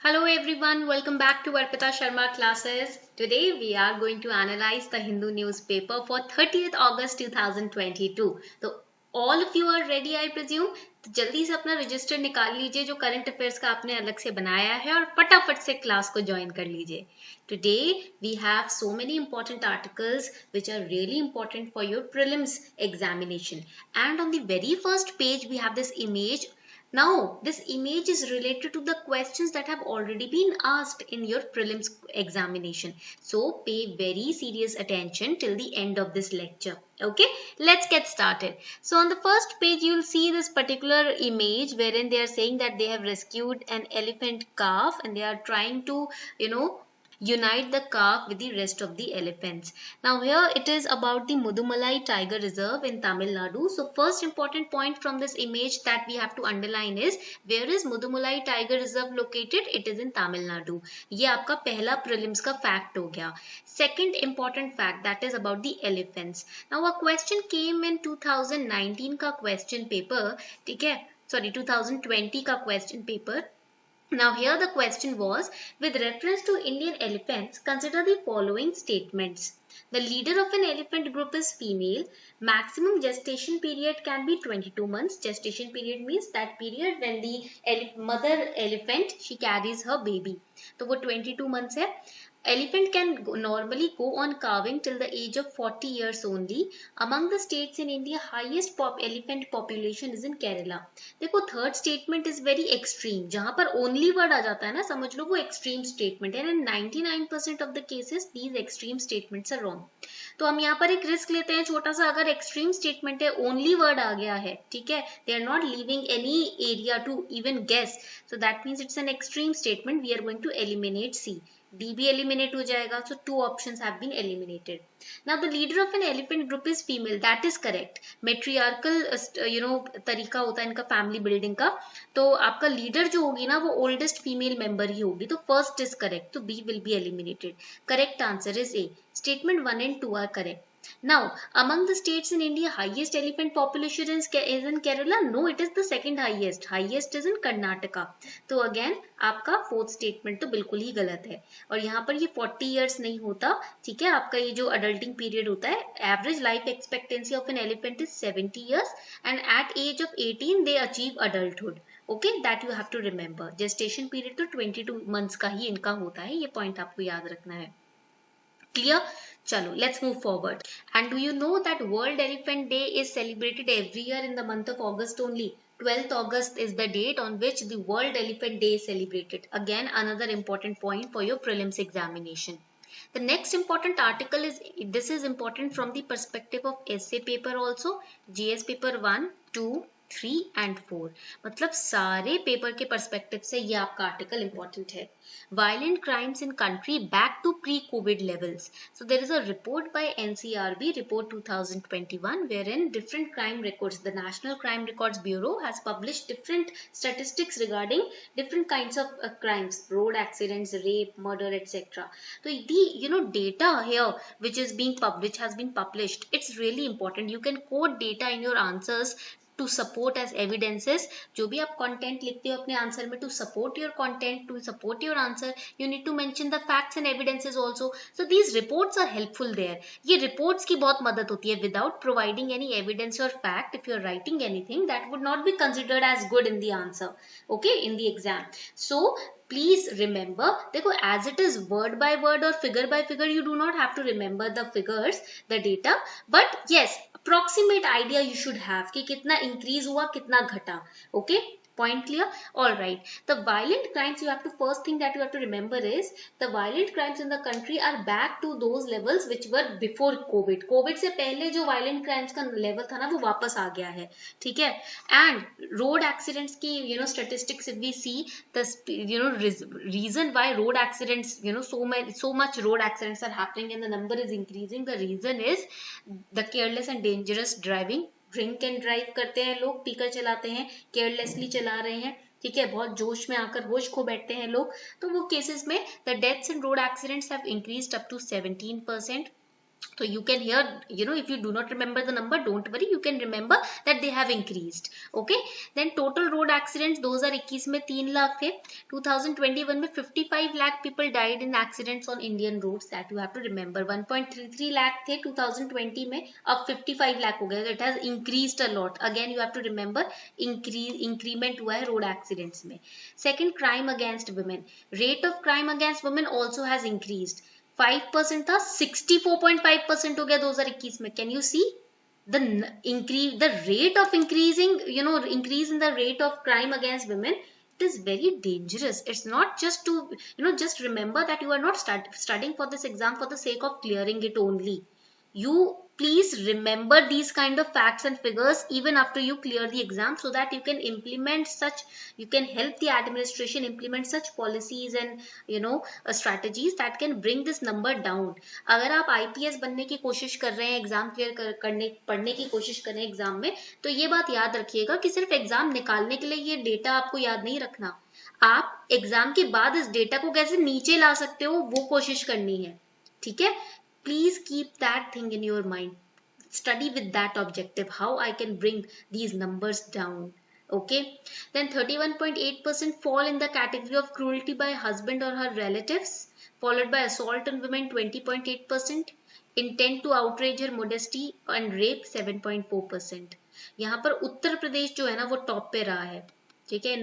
Hello everyone, welcome back to Arpita Sharma classes. Today we are going to analyze the Hindu newspaper for 30th August 2022. तो all of you are ready I presume. तो जल्दी से अपना register निकाल लीजिए जो current affairs का आपने अलग से बनाया है और फटाफट से क्लास को ज्वाइन कर लीजिए. Today we have so many important articles which are really important for your prelims examination. And on the very first page we have this image. Now, this image is related to the questions that have already been asked in your prelims examination. So, pay very serious attention till the end of this lecture. Okay, let's get started. So, on the first page, you'll see this particular image wherein they are saying that they have rescued an elephant calf and they are trying to, unite the calf with the rest of the elephants. Now here it is about the Mudumalai Tiger Reserve in Tamil Nadu. So first important point from this image that we have to underline is where is Mudumalai Tiger Reserve located? It is in Tamil Nadu. ये आपका पहला prelims का fact हो गया. Second important fact that is about the elephants. Now a question came in 2019 का question paper, ठीक है? Sorry 2020 का question paper. Now here the question was, with reference to Indian elephants, consider the following statements. The leader of an elephant group is female. Maximum gestation period can be 22 months. Gestation period means that period when the mother elephant, she carries her baby. तो वो 22 months है. Elephant can normally go on calving till the age of 40 years only. Among the states in India, highest elephant population is in Kerala. देखो third statement is very extreme. जहाँ पर only word आ जाता है ना, समझ लो वो extreme statement है. And 99% of the cases these extreme statements are wrong. तो हम यहाँ पर एक रिस्क लेते हैं छोटा सा. अगर एक्सट्रीम स्टेटमेंट है, ओनली वर्ड आ गया है, ठीक है, they are not leaving any area to even guess, so that means it's an extreme statement. We are going to eliminate C. D भी eliminate हो जाएगा. So two options have been eliminated. Now the leader of an elephant group is female. That is correct. Matriarchal तरीका होता है इनका family building का. तो आपका लीडर जो होगी ना वो ओल्डेस्ट फीमेल मेंबर ही होगी. तो फर्स्ट इज करेक्ट. तो B will be eliminated. Correct answer is A. Statement 1 and 2 are correct. Now, among the states in India, highest elephant population is in Kerala. No, it is the second highest. Highest is in Karnataka. तो again, आपका fourth statement तो बिल्कुल ही गलत है. और यहाँ पर ये 40 years नहीं होता, ठीक है. आपका ये जो adulting period होता है, average life expectancy of an elephant is 70 years, and at age of 18 they achieve adulthood. Okay, that you have to remember. Gestation period तो 22 months का ही इनका होता है. ये point आपको याद रखना है. Clear? Chalo, let's move forward. And do you know that World Elephant Day is celebrated every year in the month of August only? 12th August is the date on which the World Elephant Day is celebrated. Again, another important point for your prelims examination. The next important article is, this is important from the perspective of essay paper also, GS paper 1, 2, 3 and 4. मतलब सारे paper के perspective से ये आपका article important है. Violent crimes in country back to pre-COVID levels. So there is a report by NCRB, report 2021, wherein different crime records, the National Crime Records Bureau has published different statistics regarding different kinds of crimes, road accidents, rape, murder, etc. So the data here which is being which has been published, it's really important. You can quote data in your answers to support as evidences. जो भी आप content लिखते हो अपने answer में, to support your content, to support your answer, you need to mention the facts and evidences also. So these reports are helpful there. ये reports की बहुत मदद होती है. Without providing any evidence or fact, if you are writing anything, that would not be considered as good in the answer, okay, in the exam. So please remember, देखो as it is word by word or figure by figure, you do not have to remember the figures, the data, but yes, approximate idea you should have कि कितना increase हुआ कितना घटा. Okay, point clear? All right. The violent crimes, you have to, first thing that you have to remember is the violent crimes in the country are back to those levels which were before COVID. COVID से पहले जो violent crimes का level था ना वो वापस आ गया है, ठीक है. And road accidents की statistics, if we see the reason why road accidents, so much road accidents are happening and the number is increasing, the reason is the careless and dangerous driving. Drink and drive करते हैं लोग, पीकर चलाते हैं, carelessly चला रहे हैं, ठीक है, बहुत जोश में आकर होश खो बैठते हैं लोग. तो वो केसेस में the deaths in road accidents have increased up to 17%. So you can hear, if you do not remember the number, don't worry, you can remember that they have increased. Okay. Then total road accidents 2021 में 3 लाख थे, 2021 में 55 lakh people died in accidents on Indian roads. That you have to remember. 1.33 lakh थे 2020 में, अब 55 lakh हो गए. It has increased a lot. Again you have to remember, increment हुआ है road accidents में. Second, crime against women. Rate of crime against women also has increased. 5% था, 64.5% हो गया 2021 में. Can you see the increase, the rate of increasing, increase in the rate of crime against women? It is very dangerous. It's not just to, just remember that you are not studying for this exam for the sake of clearing it only. You please remember these kind of facts and figures even after you clear the exam, so that you can implement such, you can help the administration implement such policies and strategies that can bring this number down. अगर आप IPS बनने की कोशिश कर रहे हैं, exam clear करने पढ़ने की कोशिश कर रहे हैं एग्जाम में, तो ये बात याद रखिएगा कि सिर्फ एग्जाम निकालने के लिए ये डेटा आपको याद नहीं रखना. आप एग्जाम के बाद इस डेटा को कैसे नीचे ला सकते हो वो कोशिश करनी है. ठीक है. Please keep that thing in your mind. Study with that objective, how I can bring these numbers down. Okay. Then 31.8% fall in the category of cruelty by husband or her relatives, followed by assault on women 20.8%, intent to outrage her modesty and rape 7.4%. यहाँ पर उत्तर प्रदेश जो है ना वो top पे रहा है. ठीक है.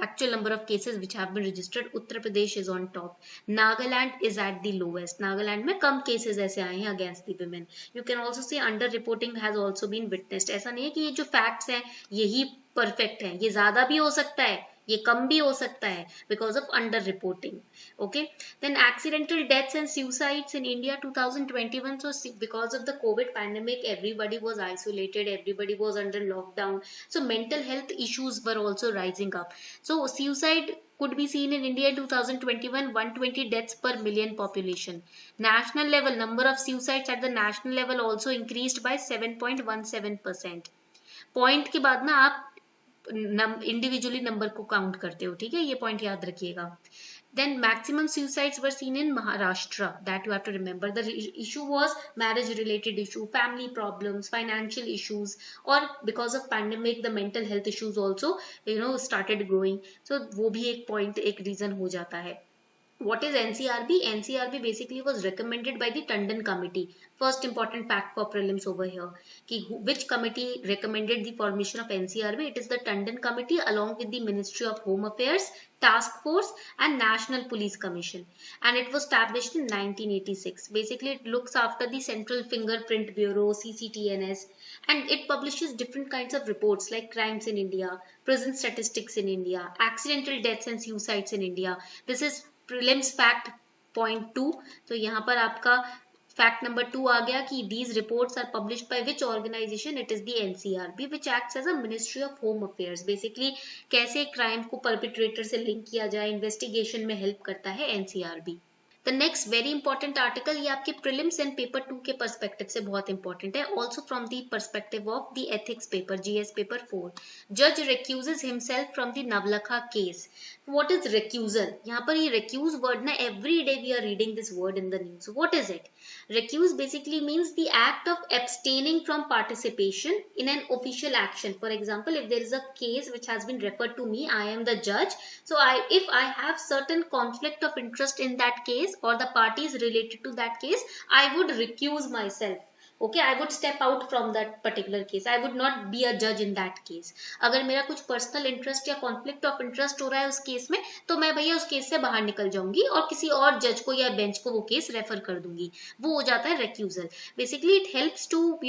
Actual number of cases which have been registered, Uttar Pradesh is on top. Nagaland is at the lowest. Nagaland में कम cases ऐसे आए हैं against the women. You can also say under reporting has also been witnessed. ऐसा नहीं है कि ये जो facts हैं यही perfect हैं, ये ज़्यादा भी हो सकता है, ये कम भी हो सकता है because of under reporting. Okay. Then accidental deaths and suicides in India 2021. So because of the COVID pandemic, everybody was isolated, everybody was under lockdown, so mental health issues were also rising up. So suicide could be seen in India in 2021, 120 deaths per million population. National level, number of suicides at the national level also increased by 7.17%. Point के बाद ना आप individually number को count करते हो. ठीक है. ये पॉइंट याद रखिएगा. Then maximum suicides were seen in Maharashtra. That you have to remember. The issue was marriage related issue, family problems, financial issues, or because of pandemic the mental health issues also started growing. So वो भी एक point, एक reason हो जाता है. What is NCRB? NCRB basically was recommended by the Tandon committee. First important fact for prelims over here. Which committee recommended the formation of NCRB? It is the Tandon committee along with the Ministry of Home Affairs, Task Force and National Police Commission. And it was established in 1986. Basically it looks after the Central Fingerprint Bureau, CCTNS, and it publishes different kinds of reports like crimes in India, prison statistics in India, accidental deaths and suicides in India. This is prelims fact point 2. तो यहाँ पर आपका fact number 2 आ गया कि these reports are published by which organization? It is the NCRB, which acts as a Ministry of Home Affairs. Basically कैसे crime को perpetrator से link किया जाए, investigation में help करता है NCRB. The next very important article ये आपके prelims and paper 2 के perspective से बहुत important है. Also from the perspective of the ethics paper, GS paper 4. Judge recuses himself from the Navlakha case. What is recusal? यहाँ पर ये recuse word ना every day we are reading this word in the news. What is it? Recuse basically means the act of abstaining from participation in an official action. For example, if there is a case which has been referred to me, I am the judge. So if I have certain conflict of interest in that case or the parties related to that case, I would recuse myself. Okay, I would step out from that particular case. I would not be a judge in that case. अगर मेरा कुछ personal interest या conflict of interest हो रहा है उस case में, तो मैं भैया उस केस से बाहर निकल जाऊंगी और किसी और जज को या बेंच को वो केस रेफर कर दूंगी. वो हो जाता है recusal. Basically, it helps to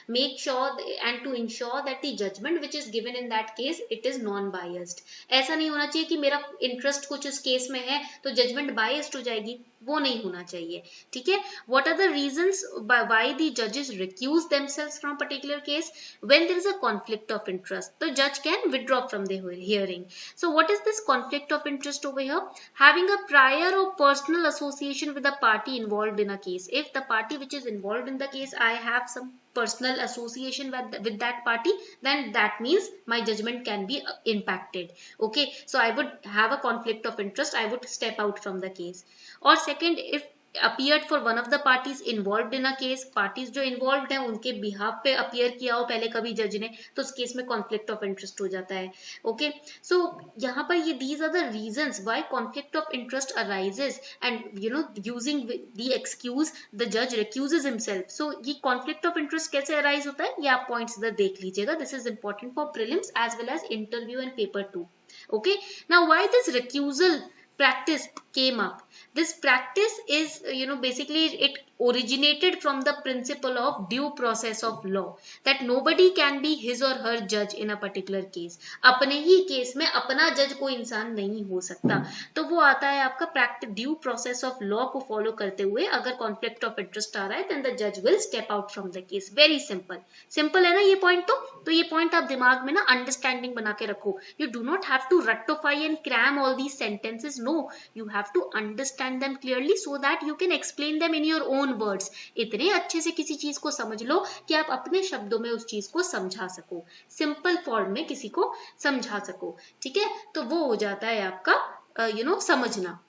make sure and to ensure that the judgment which is given in that case it is non-biased. ऐसा नहीं होना चाहिए कि मेरा interest कुछ उस केस में है तो judgment biased हो जाएगी. वो नहीं होना चाहिए. ठीक है. What are the reasons why the judges recuse themselves from a particular case? When there is a conflict of interest, the judge can withdraw from the hearing. So what is this conflict of interest over here? Having a prior or personal association with the party involved in a case. If the party which is involved in the case, I have some personal association with that party, then that means my judgment can be impacted. Okay, so I would have a conflict of interest, I would step out from the case. Or second, if appeared for one of the parties involved in a case, parties जो involved हैं उनके behalf पे appear किया हो पहले कभी जज ने, तो उस केस में conflict of interest हो जाता है. Okay, so यहाँ पर ये these are the reasons why conflict of interest arises, and using the excuse the judge recuses himself. So ये conflict of interest कैसे arise होता है, ये आप points इधर देख लीजिएगा. This is important for prelims as well as interview and paper 2. Okay, now why this recusal practice came up? This practice is, basically it originated from the principle of due process of law, that nobody can be his or her judge in a particular case. अपने ही case में अपना जज कोई इंसान नहीं हो सकता. तो वो आता है आपका practice due process of law को फॉलो करते हुए, अगर conflict of interest आ रहा है then the judge will step out from the case. Very simple. Simple है ना ये पॉइंट? तो ये पॉइंट आप दिमाग में ना अंडरस्टैंडिंग बना के रखो. You do not have to ratify and cram all these sentences. No, you have to understand them clearly so that you can explain them in your own words. इतने अच्छे से किसी चीज को समझ लो कि आप अपने शब्दों में उस चीज को समझा सको, सिंपल फॉर्म में किसी को समझा सको. ठीक है, तो वो हो जाता है आपका समझना,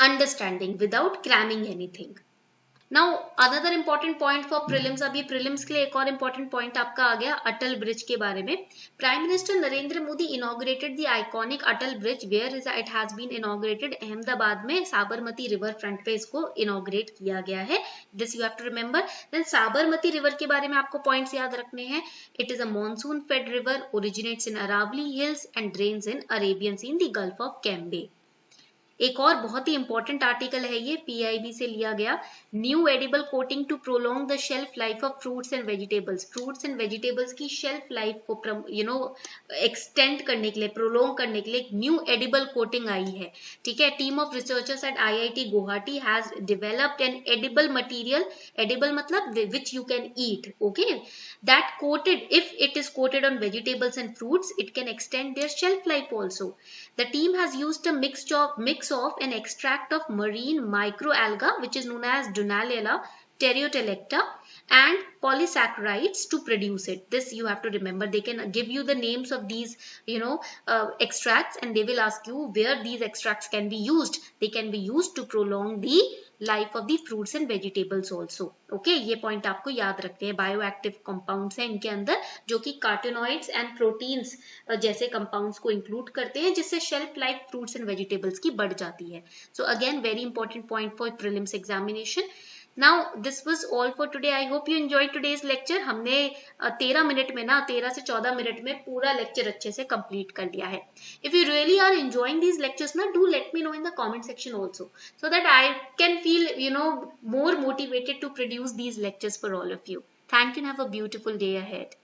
understanding without cramming anything. Now another important point for prelims, अभी prelims के लिए एक और important point आपका आ गया अटल ब्रिज के बारे में. Prime Minister Narendra Modi inaugurated the iconic Atal bridge where it has been inaugurated. Ahmedabad में साबरमती रिवर फ्रंट पे इसको inaugurate किया गया है. This you have to remember. Then Sabarmati river के बारे में आपको points याद रखने हैं. It is a monsoon fed river, originates in Aravalli Hills and drains in Arabian Sea in the Gulf of Cambay. एक और बहुत ही इंपॉर्टेंट आर्टिकल है ये, पीआईबी से लिया गया. New edible coating to prolong the shelf life of fruits and vegetables. Fruits and vegetables की shelf life को एक्सटेंड करने के लिए, प्रोलॉन्ग करने के लिए एक न्यू एडिबल कोटिंग आई है. ठीक है, team of researchers at IIT Guwahati has developed an edible material. Edible मतलब which you can eat. Okay, that coated, if it is coated on vegetables and fruits, it can extend their shelf life also. The team has used a mix of an extract of marine microalga, which is known as Dunaliella terreotelecta, and polysaccharides to produce it. This you have to remember. They can give you the names of these, extracts, and they will ask you where these extracts can be used. They can be used to prolong the life of the fruits and vegetables also. Okay, ये point आपको याद रखते हैं. Bioactive compounds हैं इनके अंदर जो कि कार्टिनॉइड्स एंड प्रोटीन्स जैसे कंपाउंड्स को इंक्लूड करते हैं, जिससे shelf life fruits and vegetables की बढ़ जाती है. So again very important point for prelims examination. Now this was all for today. I hope you enjoyed today's lecture. हमने 13 मिनट में ना 13 से 14 मिनट में पूरा लेक्चर अच्छे से कंप्लीट कर लिया है. If you really are enjoying these lectures ना, do let me know in the comment section also, so that I can feel more motivated to produce these lectures for all of you. Thank you and have a beautiful day ahead.